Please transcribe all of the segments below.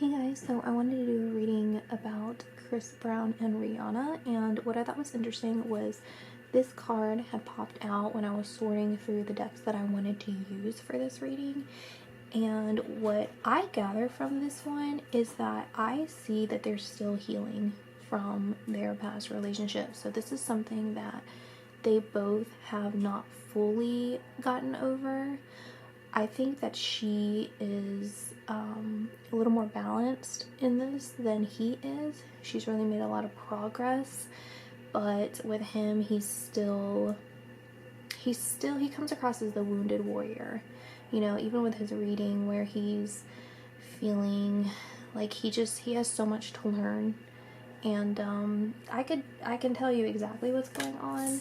Hey guys, so I wanted to do a reading about Chris Brown and Rihanna, and what I thought was interesting was this card had popped out when I was sorting through the decks that I wanted to use for this reading. And what I gather from this one is that I see that they're still healing from their past relationship. So this is something that they both have not fully gotten over. I think that she is a little more balanced in this than he is. She's really made a lot of progress, but with him, he comes across as the wounded warrior. You know, even with his reading where he's feeling like he has so much to learn. And I can tell you exactly what's going on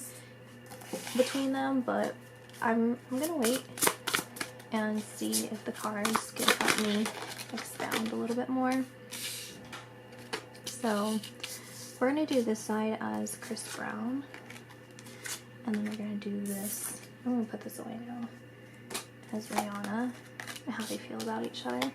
between them, but I'm gonna wait and see if the cards can help me expound a little bit more. So we're gonna do this side as Chris Brown, and then we're gonna do this, I'm gonna put this away now, as Rihanna, and how they feel about each other.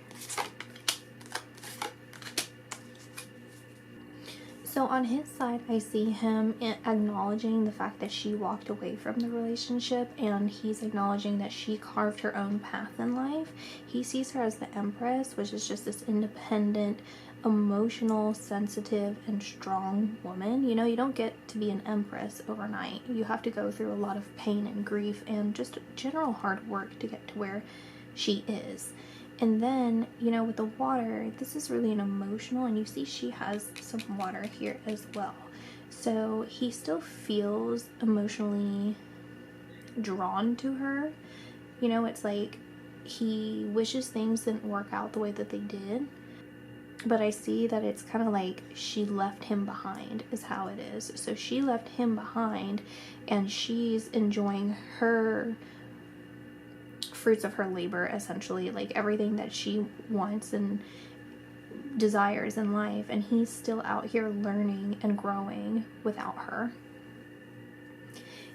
So on his side, I see him acknowledging the fact that she walked away from the relationship, and he's acknowledging that she carved her own path in life. He sees her as the Empress, which is just this independent, emotional, sensitive, and strong woman. You know, you don't get to be an Empress overnight. You have to go through a lot of pain and grief and just general hard work to get to where she is. And then, you know, with the water, this is really an emotional, and you see she has some water here as well. So he still feels emotionally drawn to her. You know, it's like he wishes things didn't work out the way that they did. But I see that it's kind of like she left him behind is how it is. So she left him behind, and she's enjoying her fruits of her labor, essentially, like everything that she wants and desires in life, and he's still out here learning and growing without her.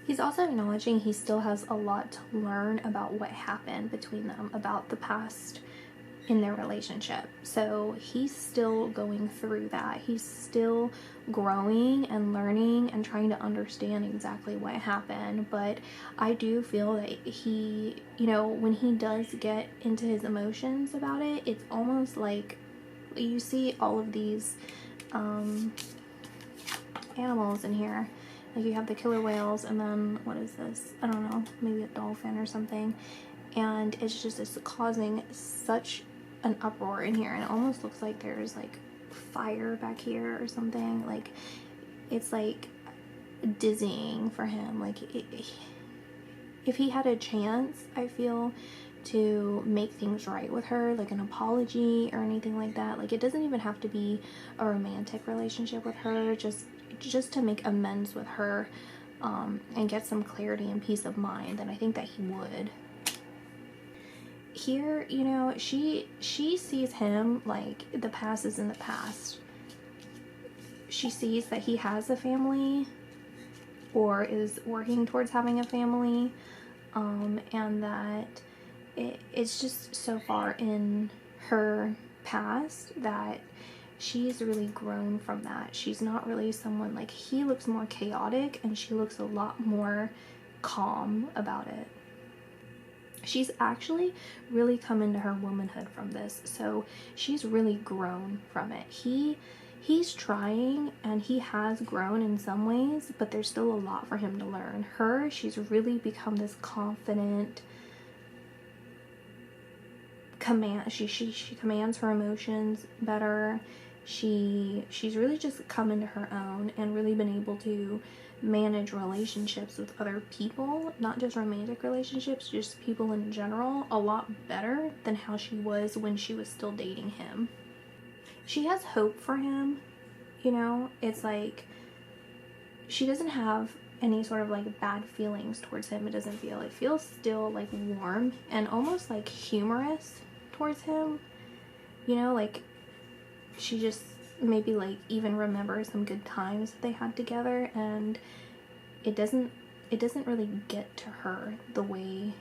He's also acknowledging he still has a lot to learn about what happened between them, about the past in their relationship. So he's still going through that. He's still growing and learning and trying to understand exactly what happened. But I do feel that he, you know, when he does get into his emotions about it, it's almost like you see all of these animals in here. Like you have the killer whales, and then what is this? I don't know, maybe a dolphin or something. And it's causing such an uproar in here, and it almost looks like there's like fire back here or something. Like it's like dizzying for him. Like if he had a chance, I feel, to make things right with her, like an apology or anything like that, like it doesn't even have to be a romantic relationship with her, just to make amends with her and get some clarity and peace of mind, then I think that he would. Here, you know, she sees him like the past is in the past. She sees that he has a family or is working towards having a family, and that it's just so far in her past that she's really grown from that. She's not really someone, like, he looks more chaotic and she looks a lot more calm about it. She's actually really come into her womanhood from this, so she's really grown from it. He's trying, and he has grown in some ways, but there's still a lot for him to learn. She's really become this confident she commands her emotions better. She's really just come into her own and really been able to manage relationships with other people, not just romantic relationships, just people in general, a lot better than how she was when she was still dating him. She has hope for him, you know. It's like she doesn't have any sort of like bad feelings towards him. It feels still like warm and almost like humorous towards him, you know, like she just maybe like even remembers some good times that they had together, and it doesn't really get to her the way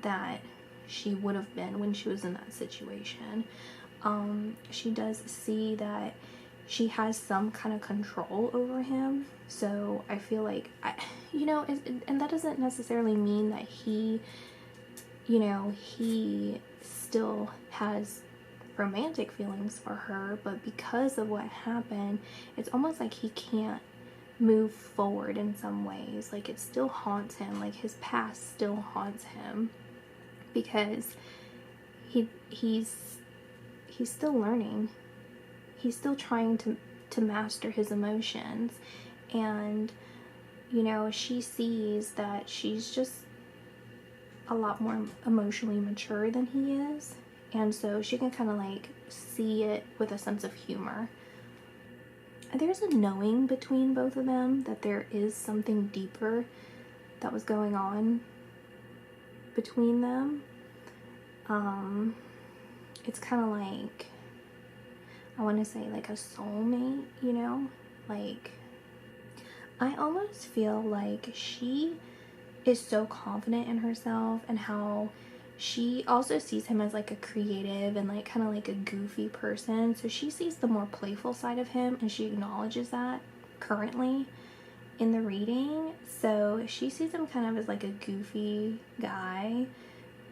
that she would have been when she was in that situation. she does see that she has some kind of control over him. So I feel like, and that doesn't necessarily mean that he still has romantic feelings for her, but because of what happened, it's almost like he can't move forward in some ways. Like, it still haunts him, like his past still haunts him, because he's still learning. He's still trying to master his emotions. And she sees that she's just a lot more emotionally mature than he is, and so she can kind of like see it with a sense of humor. There's a knowing between both of them that there is something deeper that was going on between them. It's kind of like, I want to say like a soulmate, like, I almost feel like she is so confident in herself, and how she also sees him as like a creative and like kind of like a goofy person. So she sees the more playful side of him, and she acknowledges that currently in the reading. So she sees him kind of as like a goofy guy,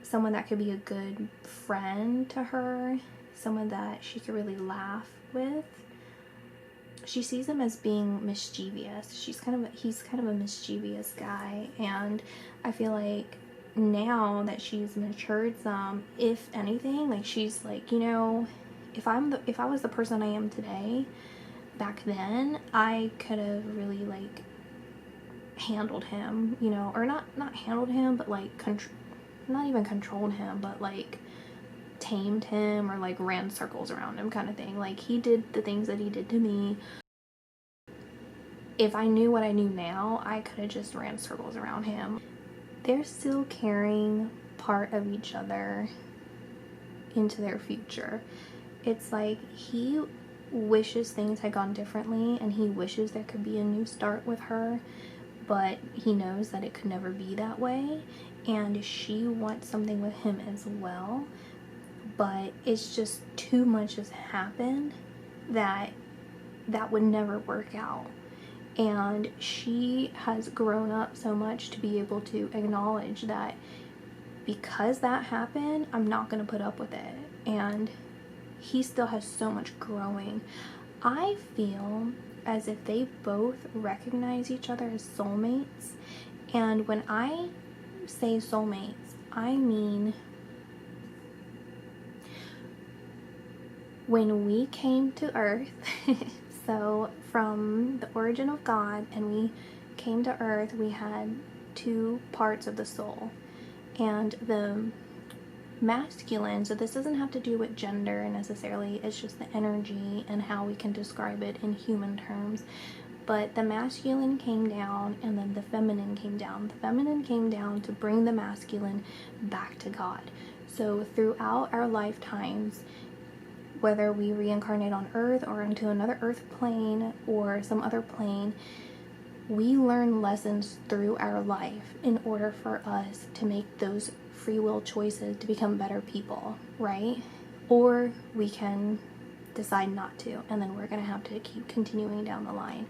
someone that could be a good friend to her, someone that she could really laugh with. She sees him as being mischievous. He's kind of a mischievous guy, and I feel like now that she's matured some, if anything, like she's like, if I was the person I am today, back then, I could have really like handled him, or not handled him, but like not even controlled him, but like tamed him, or like ran circles around him, kind of thing. Like, he did the things that he did to me. If I knew what I knew now, I could have just ran circles around him. They're still carrying part of each other into their future. It's like he wishes things had gone differently, and he wishes there could be a new start with her, but he knows that it could never be that way, and she wants something with him as well, but it's just too much has happened that would never work out. And she has grown up so much to be able to acknowledge that because that happened, I'm not going to put up with it. And he still has so much growing. I feel as if they both recognize each other as soulmates. And when I say soulmates, I mean when we came to Earth, so from the origin of God and we came to Earth, we had two parts of the soul. And the masculine, so this doesn't have to do with gender necessarily, it's just the energy and how we can describe it in human terms. But the masculine came down, and then the feminine came down. The feminine came down to bring the masculine back to God. So throughout our lifetimes, whether we reincarnate on Earth or into another Earth plane or some other plane, we learn lessons through our life in order for us to make those free will choices to become better people, right? Or we can decide not to, and then we're going to have to keep continuing down the line.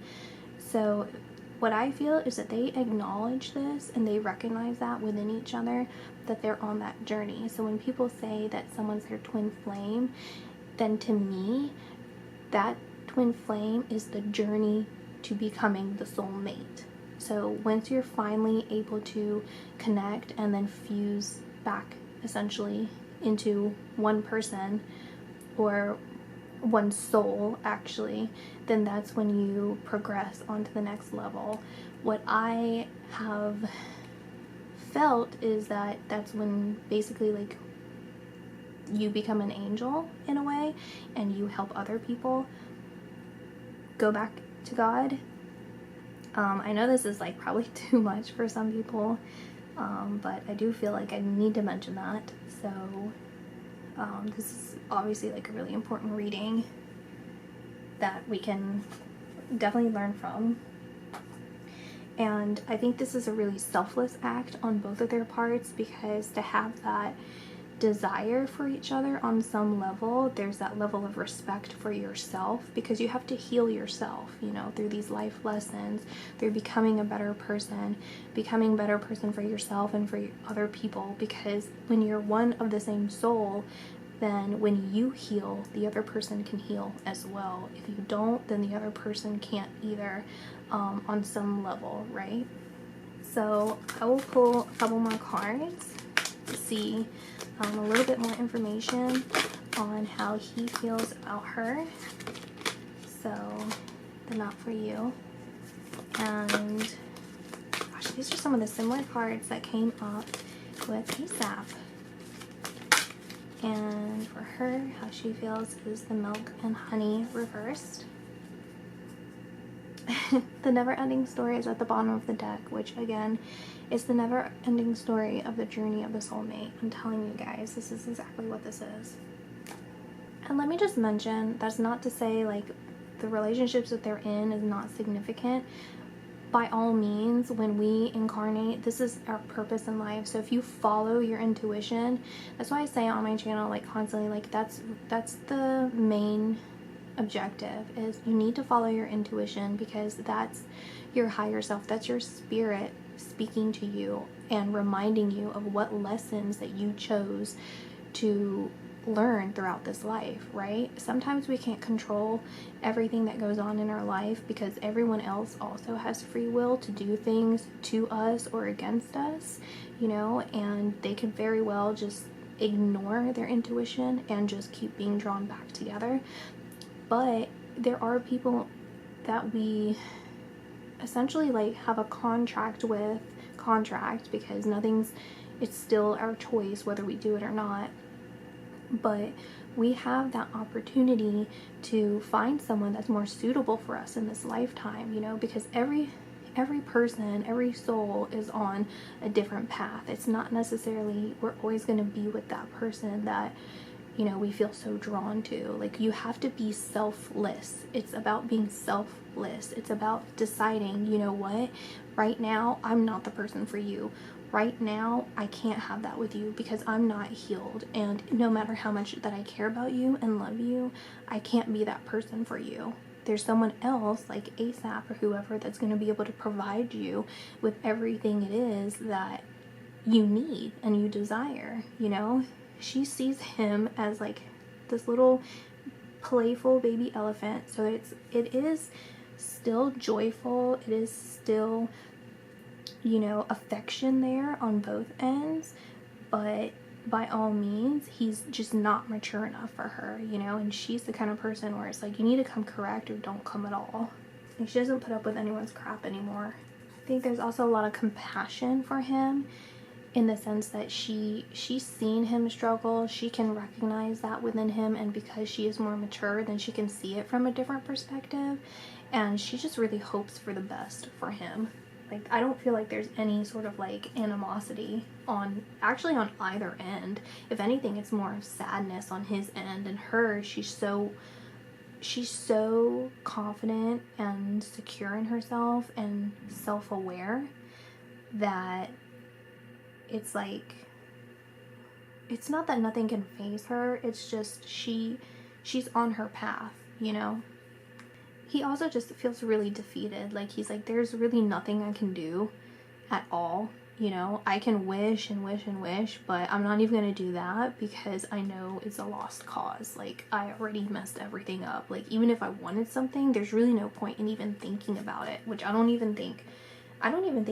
So what I feel is that they acknowledge this and they recognize that within each other, that they're on that journey. So when people say that someone's their twin flame, then to me, that twin flame is the journey to becoming the soulmate. So once you're finally able to connect and then fuse back essentially into one person, or one soul actually, then that's when you progress onto the next level. What I have felt is that that's when basically like you become an angel in a way, and you help other people go back to God. I know this is like probably too much for some people, but I do feel like I need to mention that. So this is obviously like a really important reading that we can definitely learn from. And I think this is a really selfless act on both of their parts, because to have that desire for each other on some level. There's that level of respect for yourself, because you have to heal yourself, you know, through these life lessons, through becoming a better person for yourself and for other people. Because when you're one of the same soul, then when you heal, the other person can heal as well. If you don't, then the other person can't either, on some level, right? So I will pull a couple more cards to see a little bit more information on how he feels about her. So the Not For You. And gosh, these are some of the similar cards that came up with ASAP. And for her, how she feels is the Milk and Honey reversed. The never-ending story is at the bottom of the deck, which again is the never-ending story of the journey of the soulmate. I'm telling you guys, this is exactly what this is. And let me just mention, that's not to say like the relationships that they're in is not significant. By all means, when we incarnate, this is our purpose in life. So if you follow your intuition, that's why I say on my channel like constantly, like that's the main objective, is you need to follow your intuition, because that's your higher self, that's your spirit speaking to you and reminding you of what lessons that you chose to learn throughout this life, right? Sometimes we can't control everything that goes on in our life, because everyone else also has free will to do things to us or against us, you know, and they could very well just ignore their intuition and just keep being drawn back together. But there are people that we essentially like have a contract with, because it's still our choice whether we do it or not. But we have that opportunity to find someone that's more suitable for us in this lifetime, you know, because every person, every soul is on a different path. It's not necessarily we're always going to be with that person that, you know, we feel so drawn to. Like, you have to be selfless. It's about being selfless. It's about deciding, you know what, right now I'm not the person for you. Right now I can't have that with you because I'm not healed, and no matter how much that I care about you and love you, I can't be that person for you. There's someone else like ASAP or whoever that's going to be able to provide you with everything it is that you need and you desire, you know? She sees him as like this little playful baby elephant. So it is still joyful. It is still, you know, affection there on both ends. But by all means, he's just not mature enough for her, you know? And she's the kind of person where it's like, you need to come correct or don't come at all. Like, she doesn't put up with anyone's crap anymore. I think there's also a lot of compassion for him, in the sense that she's seen him struggle. She can recognize that within him, and because she is more mature, then she can see it from a different perspective, and she just really hopes for the best for him. Like, I don't feel like there's any sort of like animosity on either end. If anything, it's more of sadness on his end, and her, she's so confident and secure in herself and self-aware that it's like, it's not that nothing can faze her, it's just she's on her path, you know? He also just feels really defeated. Like, he's like, there's really nothing I can do at all, you know? I can wish and wish and wish, but I'm not even gonna do that because I know it's a lost cause. Like, I already messed everything up. Like, even if I wanted something, there's really no point in even thinking about it, which I don't even think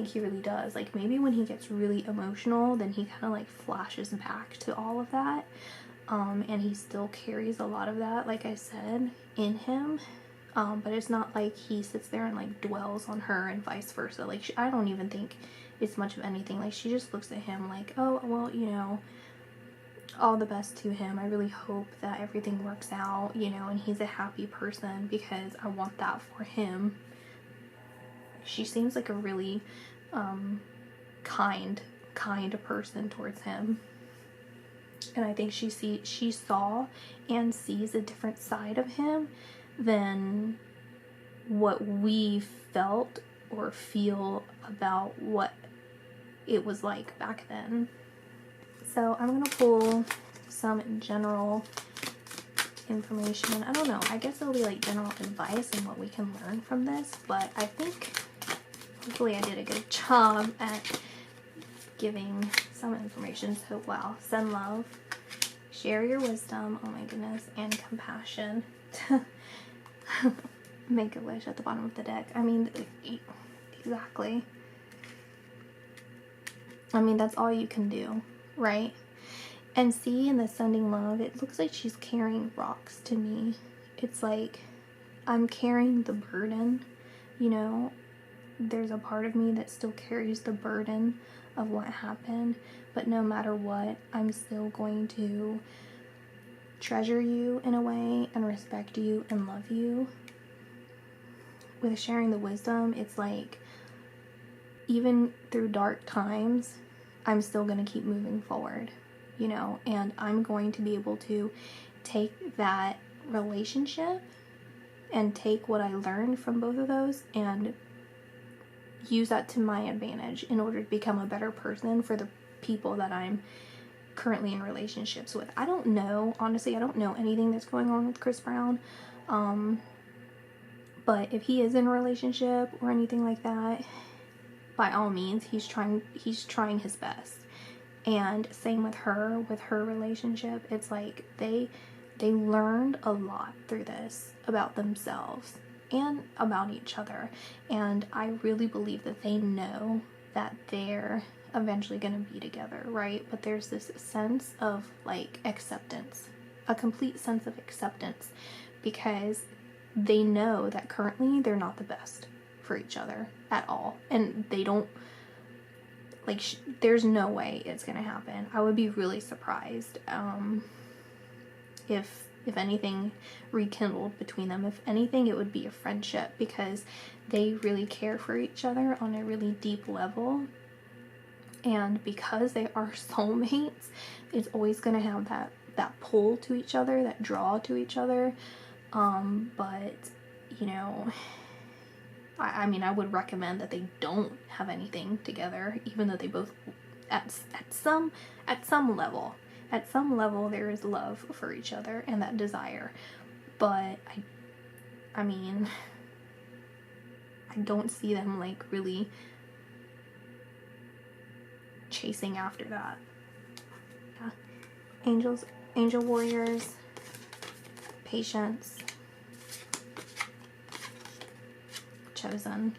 he really does. Like, maybe when he gets really emotional, then he kind of like flashes back to all of that, and he still carries a lot of that, like I said, in him, but it's not like he sits there and like dwells on her and vice versa. Like, I don't even think it's much of anything. Like, she just looks at him like, oh, well, you know, all the best to him. I really hope that everything works out, you know, and he's a happy person because I want that for him. She seems like a really kind person towards him, and I think she saw and sees a different side of him than what we felt or feel about what it was like back then. So I'm going to pull some general information. I don't know. I guess it'll be like general advice and what we can learn from this. But I think hopefully I did a good job at giving some information. So wow. Send love. Share your wisdom. Oh my goodness. And compassion. Make a wish at the bottom of the deck. I mean, exactly. I mean, that's all you can do, right? And see, in the sending love, it looks like she's carrying rocks to me. It's like I'm carrying the burden, you know? There's a part of me that still carries the burden of what happened, but no matter what, I'm still going to treasure you in a way and respect you and love you. With sharing the wisdom, it's like even through dark times, I'm still going to keep moving forward, you know, and I'm going to be able to take that relationship and take what I learned from both of those and use that to my advantage in order to become a better person for the people that I'm currently in relationships with. I don't know, honestly, I don't know anything that's going on with Chris Brown, but if he is in a relationship or anything like that, by all means, he's trying his best. And same with her relationship. It's like they learned a lot through this about themselves and about each other. And I really believe that they know that they're eventually going to be together, right? But there's this sense of like acceptance, a complete sense of acceptance, because they know that currently they're not the best for each other at all, and they don't like there's no way it's gonna happen. I would be really surprised if anything rekindled between them. If anything, it would be a friendship, because they really care for each other on a really deep level, and because they are soulmates, it's always gonna have that pull to each other, that draw to each other. But you know, I mean, I would recommend that they don't have anything together, even though they both, at some level, there is love for each other and that desire. But I mean, I don't see them like really chasing after that. Yeah. Angel warriors, patience, chosen,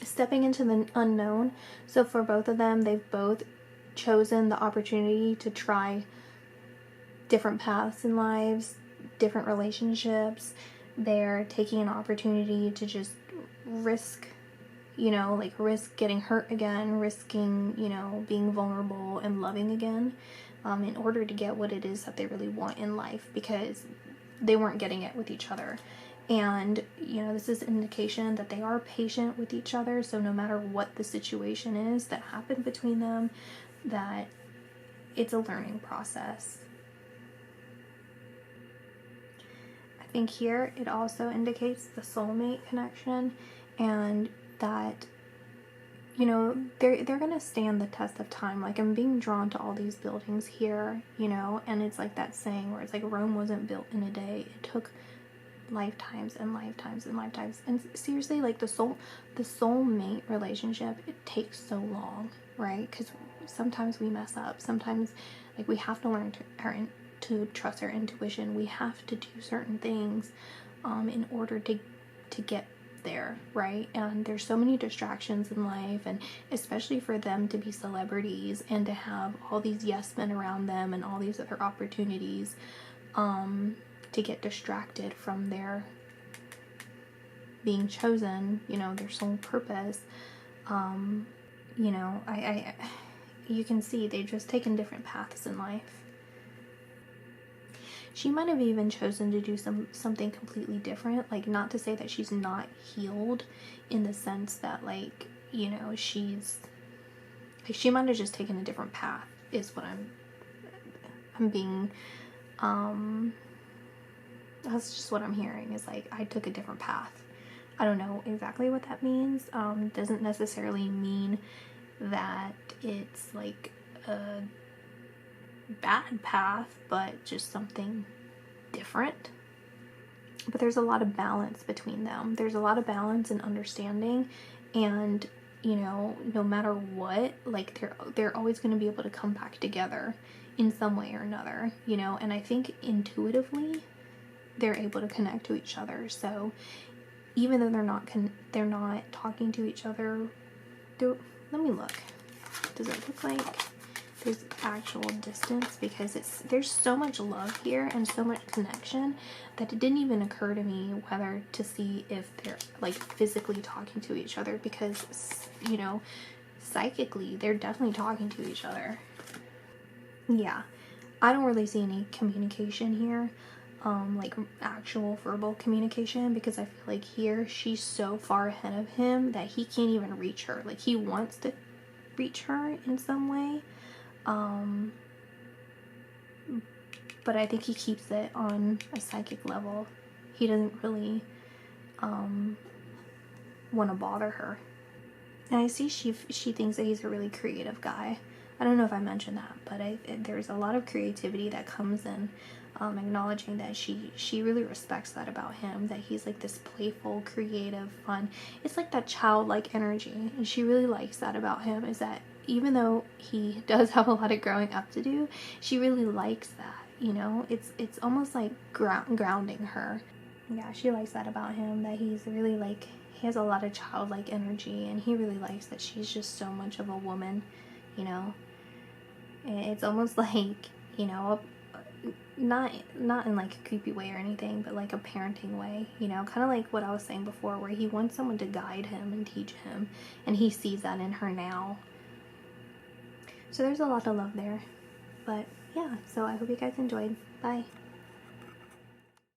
stepping into the unknown. So for both of them, they've both chosen the opportunity to try different paths in lives, different relationships. They're taking an opportunity to just risk, you know, like risk getting hurt again, risking, you know, being vulnerable and loving again, in order to get what it is that they really want in life, because they weren't getting it with each other. And, you know, this is an indication that they are patient with each other. So no matter what the situation is that happened between them, that it's a learning process. I think here it also indicates the soulmate connection, and that, you know, they're going to stand the test of time. Like, I'm being drawn to all these buildings here, you know, and it's like that saying where it's like Rome wasn't built in a day. It took lifetimes and lifetimes and lifetimes. And seriously, like the soulmate relationship, it takes so long, right? Because sometimes we mess up. Sometimes, like, we have to learn to trust our intuition. We have to do certain things in order to get there, right? And there's so many distractions in life, and especially for them to be celebrities and to have all these yes men around them and all these other opportunities, to get distracted from their being chosen, you know, their sole purpose. You know, you can see they've just taken different paths in life. She might have even chosen to do something completely different. Like, not to say that she's not healed, in the sense that, like, you know, she might have just taken a different path, is what I'm being, that's just what I'm hearing, is like, I took a different path. I don't know exactly what that means. Doesn't necessarily mean that it's like a bad path, but just something different. But there's a lot of balance between them. There's a lot of balance and understanding, and you know, no matter what, like they're always going to be able to come back together in some way or another, you know. And I think intuitively they're able to connect to each other. So even though they're not talking to each other, let me look. Does it look like there's actual distance? Because there's so much love here and so much connection that it didn't even occur to me whether to see if they're like physically talking to each other, because you know, psychically they're definitely talking to each other. Yeah, I don't really see any communication here, like actual verbal communication, because I feel like here she's so far ahead of him that he can't even reach her. Like he wants to reach her in some way, but I think he keeps it on a psychic level. He doesn't really want to bother her. And I see she thinks that he's a really creative guy. I don't know if I mentioned that, but there's a lot of creativity that comes in, acknowledging that she really respects that about him, that he's like this playful, creative, fun. It's like that childlike energy, and she really likes that about him, is that even though he does have a lot of growing up to do, she really likes that, you know? It's almost like grounding her. Yeah, she likes that about him, that he's really like, he has a lot of childlike energy, and he really likes that she's just so much of a woman, you know? It's almost like, you know, not in like a creepy way or anything, but like a parenting way, you know, kind of like what I was saying before, where he wants someone to guide him and teach him, and he sees that in her now. So there's a lot of love there. But yeah, so I hope you guys enjoyed. Bye.